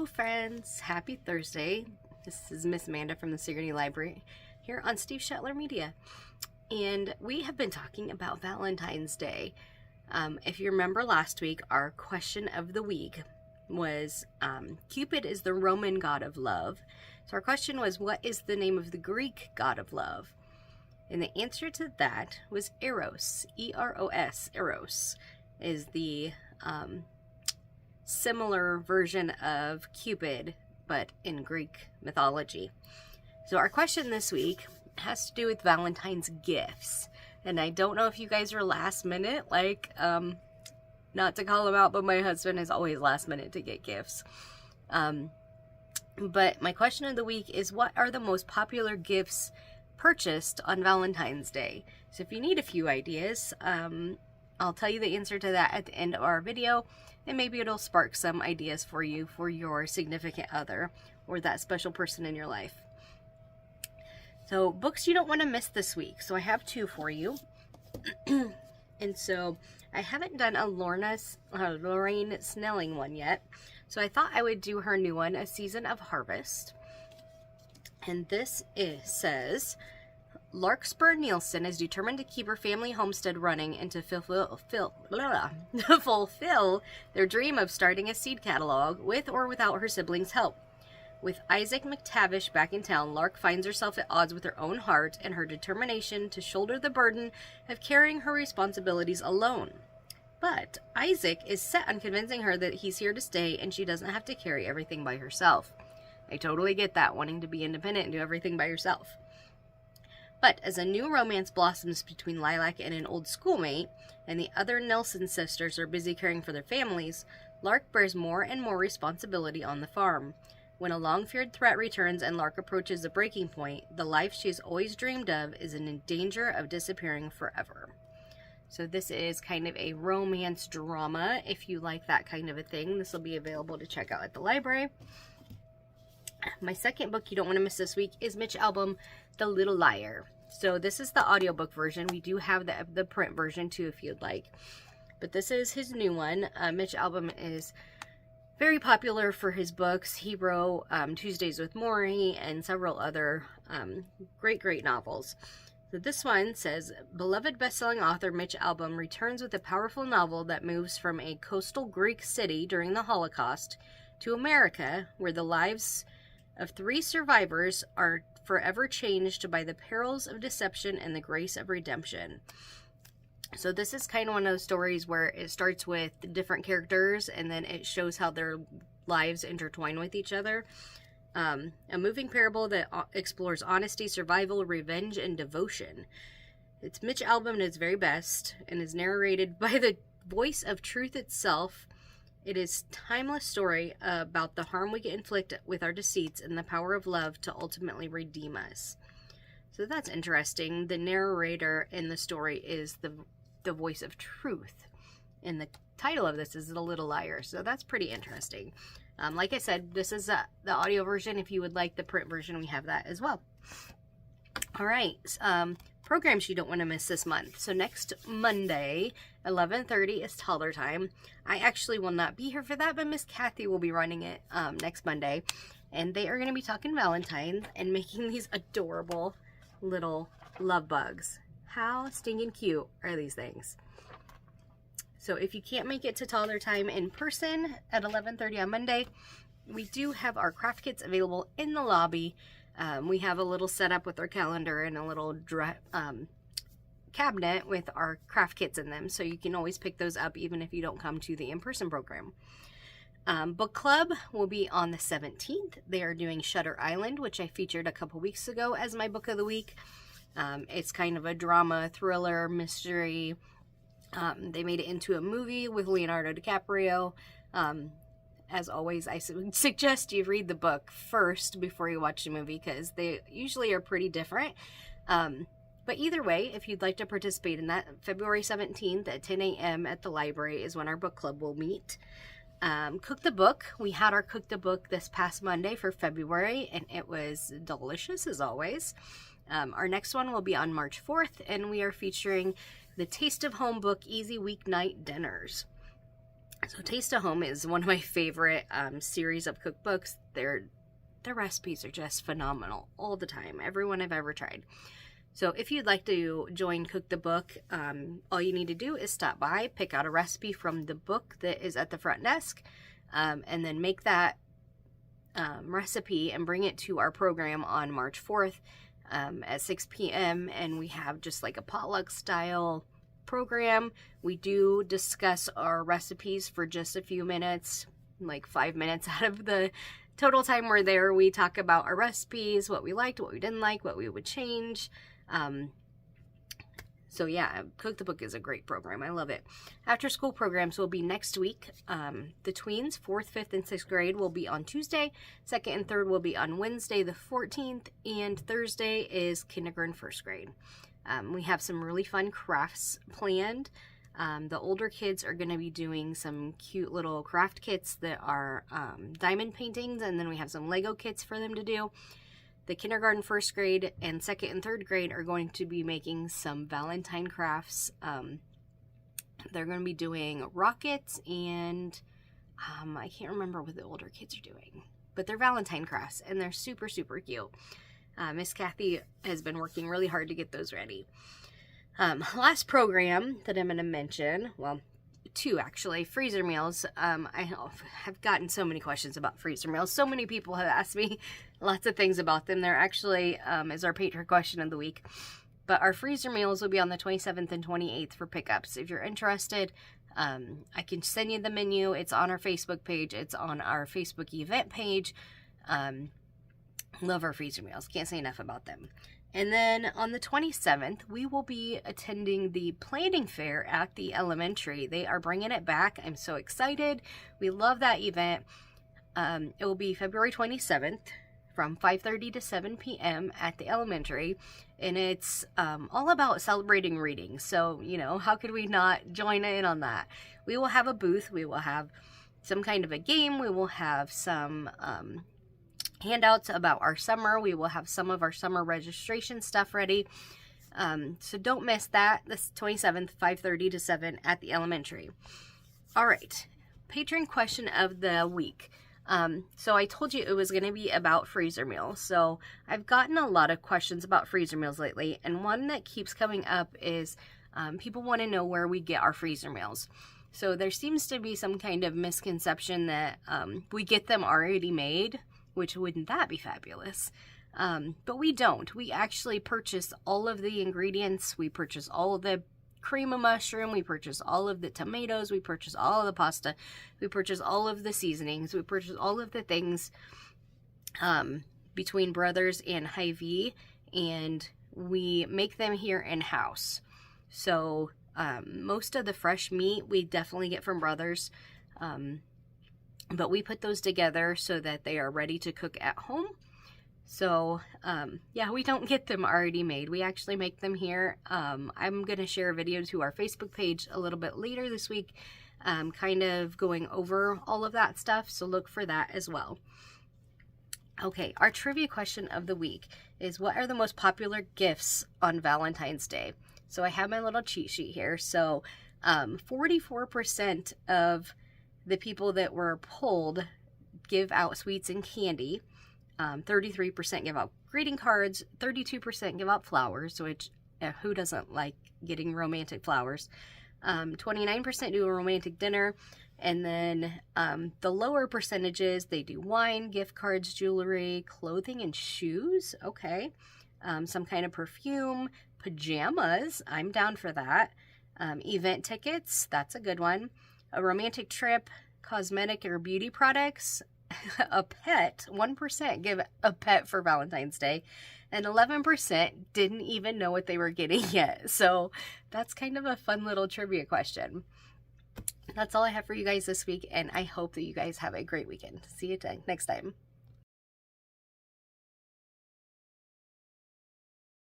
Hello friends, happy Thursday. This is Miss Amanda from the Sigourney Library here on Steve Shetler Media. And we have been talking about Valentine's Day. If you remember last week, our question of the week was, Cupid is the Roman god of love. So our question was, what is the name of the Greek god of love? And the answer to that was Eros. E-R-O-S. Eros is the similar version of Cupid, but in Greek mythology. So our question this week has to do with Valentine's gifts. And I don't know if you guys are last minute, not to call him out, but my husband is always last minute to get gifts. But my question of the week is, what are the most popular gifts purchased on Valentine's Day? So if you need a few ideas, I'll tell you the answer to that at the end of our video, and maybe it'll spark some ideas for you for your significant other or that special person in your life. So books you don't want to miss this week. So I have two for you. And so I haven't done a Lorraine Snelling one yet. So I thought I would do her new one, A Season of Harvest. And this says, Larkspur Nielsen is determined to keep her family homestead running and to fulfill their dream of starting a seed catalog with or without her siblings' help. With Isaac McTavish back in town, Lark finds herself at odds with her own heart and her determination to shoulder the burden of carrying her responsibilities alone. But Isaac is set on convincing her that he's here to stay and she doesn't have to carry everything by herself. I totally get that, wanting to be independent and do everything by yourself. But as a new romance blossoms between Lilac and an old schoolmate, and the other Nelson sisters are busy caring for their families, Lark bears more and more responsibility on the farm. When a long-feared threat returns and Lark approaches the breaking point, the life she has always dreamed of is in danger of disappearing forever. So this is kind of a romance drama. If you like that kind of a thing, this will be available to check out at the library. My second book you don't want to miss this week is Mitch Albom, The Little Liar. So this is the audiobook version. We do have the print version too if you'd like. But this is his new one. Mitch Albom is very popular for his books. He wrote Tuesdays with Morrie and several other great novels. So this one says, beloved best-selling author Mitch Albom returns with a powerful novel that moves from a coastal Greek city during the Holocaust to America, where the lives of three survivors are forever changed by the perils of deception and the grace of redemption. So this is kind of one of those stories where it starts with different characters and then it shows how their lives intertwine with each other. A moving parable that explores honesty, survival, revenge, and devotion. It's Mitch Albom at his very best and is narrated by the voice of truth itself. It is a timeless story about the harm we can inflict with our deceits and the power of love to ultimately redeem us. So that's interesting. The narrator in the story is the voice of truth. And the title of this is The Little Liar. So that's pretty interesting. Like I said, this is the audio version. If you would like the print version, we have that as well. All right. Programs you don't want to miss this month. So next Monday, 11:30 is toddler time. I actually will not be here for that, but Miss Kathy will be running it next Monday. And they are going to be talking Valentine's and making these adorable little love bugs. How stinking cute are these things? So if you can't make it to toddler time in person at 11:30 on Monday, we do have our craft kits available in the lobby. We have a little setup with our calendar and a little cabinet with our craft kits in them. So you can always pick those up even if you don't come to the in-person program. Book club will be on the 17th. They are doing Shutter Island, which I featured a couple weeks ago as my book of the week. It's kind of a drama, thriller, mystery. They made it into a movie with Leonardo DiCaprio. As always, I suggest you read the book first before you watch the movie because they usually are pretty different. But either way, if you'd like to participate in that, February 17th at 10 a.m. at the library is when our book club will meet. Cook the Book. We had our Cook the Book this past Monday for February, and it was delicious as always. Our next one will be on March 4th, and we are featuring the Taste of Home book, Easy Weeknight Dinners. So Taste of Home is one of my favorite series of cookbooks. Their recipes are just phenomenal all the time. Everyone I've ever tried. So if you'd like to join Cook the Book, all you need to do is stop by, pick out a recipe from the book that is at the front desk, and then make that recipe and bring it to our program on March 4th at 6 p.m. And we have just like a potluck style program. We do discuss our recipes for just a few minutes, like 5 minutes out of the total time we're there. We talk about our recipes, what we liked, what we didn't like, what we would change. So yeah, Cook the Book is a great program. I love it. After school programs will be next week. The tweens, 4th, 5th, and 6th grade will be on Tuesday. 2nd and 3rd will be on Wednesday the 14th. And Thursday is kindergarten, 1st grade. We have some really fun crafts planned. The older kids are going to be doing some cute little craft kits that are diamond paintings, and then we have some Lego kits for them to do. The kindergarten, 1st grade, and 2nd and 3rd grade are going to be making some Valentine crafts. They're going to be doing rockets, and I can't remember what the older kids are doing, but they're Valentine crafts, and they're super, super cute. Miss Kathy has been working really hard to get those ready. Last program that I'm going to mention, well, 2 actually, freezer meals. I have gotten so many questions about freezer meals. So many people have asked me lots of things about them. They're actually is our Patreon question of the week. But our freezer meals will be on the 27th and 28th for pickups. If you're interested, I can send you the menu. It's on our Facebook page. It's on our Facebook event page. Love our freezer meals. Can't say enough about them. And then on the 27th, we will be attending the planning fair at the elementary. They are bringing it back. I'm so excited. We love that event. It will be February 27th from 5:30 to 7 p.m. at the elementary. And it's all about celebrating reading. So, you know, how could we not join in on that? We will have a booth. We will have some kind of a game. We will have some handouts about our summer. We will have some of our summer registration stuff ready. So don't miss that. This 27th, 5:30 to 7 at the elementary. All right. Patron question of the week. So I told you it was going to be about freezer meals. So I've gotten a lot of questions about freezer meals lately. And one that keeps coming up is people want to know where we get our freezer meals. So there seems to be some kind of misconception that we get them already made, which wouldn't that be fabulous? But we don't. We actually purchase all of the ingredients. We purchase all of the cream of mushroom. We purchase all of the tomatoes. We purchase all of the pasta. We purchase all of the seasonings. We purchase all of the things between Brothers and Hy-Vee, and we make them here in-house. So most of the fresh meat we definitely get from Brothers. But we put those together so that they are ready to cook at home. So, yeah, we don't get them already made. We actually make them here. I'm going to share a video to our Facebook page a little bit later this week, kind of going over all of that stuff. So look for that as well. Okay, our trivia question of the week is, what are the most popular gifts on Valentine's Day? So I have my little cheat sheet here. So 44% of the people that were polled give out sweets and candy. 33% give out greeting cards. 32% give out flowers, which who doesn't like getting romantic flowers? 29% do a romantic dinner. And then the lower percentages, they do wine, gift cards, jewelry, clothing, and shoes. Okay. Some kind of perfume, pajamas. I'm down for that. Event tickets. That's a good one. A romantic trip, cosmetic or beauty products, a pet. 1% give a pet for Valentine's Day, and 11% didn't even know what they were getting yet. So that's kind of a fun little trivia question. That's all I have for you guys this week, and I hope that you guys have a great weekend. See you next time.